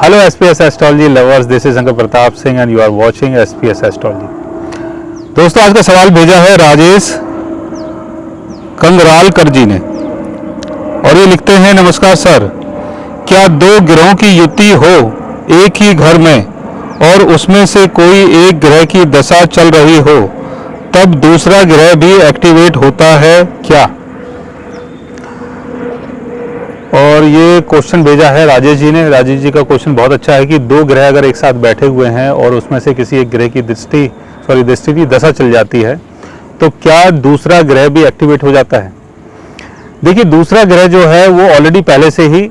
Hello SPS Astrology lovers, this is Shankar Pratap Singh and you are watching SPS Astrology। दोस्तों आज का सवाल भेजा है राजेश कंगरालकर जी ने और ये लिखते हैं, नमस्कार सर, क्या दो ग्रहों की युति हो एक ही घर में और उसमें से कोई एक ग्रह की दशा चल रही हो तब दूसरा ग्रह भी एक्टिवेट होता है क्या? और ये क्वेश्चन भेजा है राजेश जी ने। राजेश जी का क्वेश्चन बहुत अच्छा है कि दो ग्रह अगर एक साथ बैठे हुए हैं और उसमें से किसी एक ग्रह की दृष्टि की दशा चल जाती है तो क्या दूसरा ग्रह भी एक्टिवेट हो जाता है? देखिए, दूसरा ग्रह जो है वो ऑलरेडी पहले से ही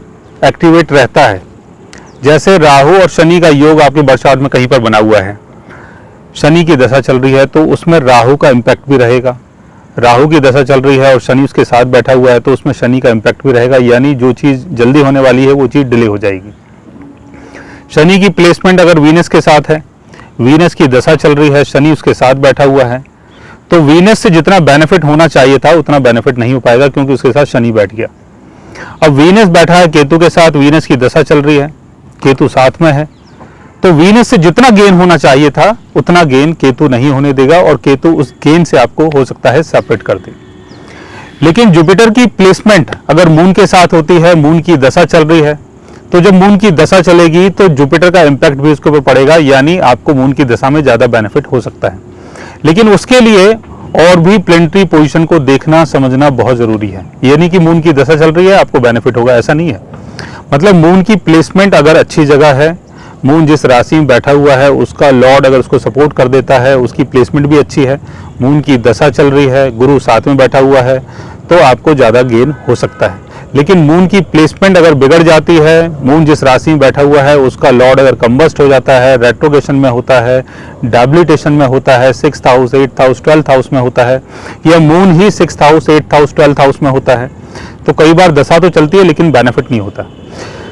एक्टिवेट रहता है। जैसे राहु और शनि का योग आपके बर्थ चार्ट में कहीं पर बना हुआ है, शनि की दशा चल रही है तो उसमें राहु का इम्पैक्ट भी रहेगा। राहु की दशा चल रही है और शनि उसके साथ बैठा हुआ है तो उसमें शनि का इम्पैक्ट भी रहेगा, यानी जो चीज़ जल्दी होने वाली है वो चीज़ डिले हो जाएगी। शनि की प्लेसमेंट अगर वीनस के साथ है, वीनस की दशा चल रही है, शनि उसके साथ बैठा हुआ है, तो वीनस से जितना बेनिफिट होना चाहिए था उतना बेनिफिट नहीं हो पाएगा क्योंकि उसके साथ शनि बैठ गया। अब वीनस बैठा है केतु के साथ, वीनस की दशा चल रही है, केतु साथ में है, तो वीनस से जितना गेन होना चाहिए था उतना गेन केतु नहीं होने देगा और केतु उस गेन से आपको हो सकता है सेपरेट कर दे। लेकिन जुपिटर की प्लेसमेंट अगर मून के साथ होती है, मून की दशा चल रही है, तो जब मून की दशा चलेगी तो जुपिटर का इम्पैक्ट भी उसके ऊपर पड़ेगा, यानी आपको मून की दशा में ज़्यादा बेनिफिट हो सकता है। लेकिन उसके लिए और भी प्लेनेटरी पोजीशन को देखना समझना बहुत ज़रूरी है। यानी कि मून की दशा चल रही है आपको बेनिफिट होगा, ऐसा नहीं है। मतलब मून की प्लेसमेंट अगर अच्छी जगह है, मून जिस राशि में बैठा हुआ है उसका लॉर्ड अगर उसको सपोर्ट कर देता है, उसकी प्लेसमेंट भी अच्छी है, मून की दशा चल रही है, गुरु साथ में बैठा हुआ है, तो आपको ज़्यादा गेन हो सकता है। लेकिन मून की प्लेसमेंट अगर बिगड़ जाती है, मून जिस राशि में बैठा हुआ है उसका लॉर्ड अगर कंबस्ट हो जाता है, रेट्रोगेशन में होता है, डैबिलिटेशन में होता है, 6th house, 8th house, 12th house में होता है, या मून ही 6th house, 8th house, 12th house में होता है, तो कई बार दशा तो चलती है लेकिन बेनिफिट नहीं होता।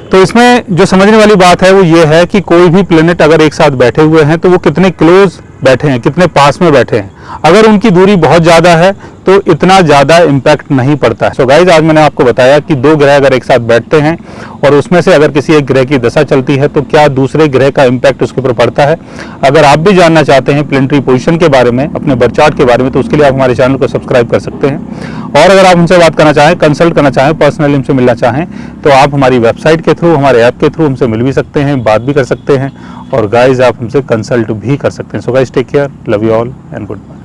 तो इसमें जो समझने वाली बात है वो ये है कि कोई भी प्लेनेट अगर एक साथ बैठे हुए हैं तो वो कितने क्लोज बैठे हैं, कितने पास में बैठे हैं। अगर उनकी दूरी बहुत ज़्यादा है तो इतना ज़्यादा इम्पैक्ट नहीं पड़ता है। सो गाइज, आज मैंने आपको बताया कि दो ग्रह अगर एक साथ बैठते हैं और उसमें से अगर किसी एक ग्रह की दशा चलती है तो क्या दूसरे ग्रह का इम्पैक्ट उसके ऊपर पड़ता है। अगर आप भी जानना चाहते हैं प्लेनेटरी पोजीशन के बारे में, अपने बर्थ चार्ट के बारे में, तो उसके लिए आप हमारे चैनल को सब्सक्राइब कर सकते हैं। और अगर आप हमसे बात करना चाहें, कंसल्ट करना चाहें, पर्सनली हमसे मिलना चाहें तो आप हमारी वेबसाइट के थ्रू, हमारे ऐप के थ्रू हमसे मिल भी सकते हैं, बात भी कर सकते हैं और गाइज आप हमसे कंसल्ट भी कर सकते हैं। So guys, take care, love you all and good bye.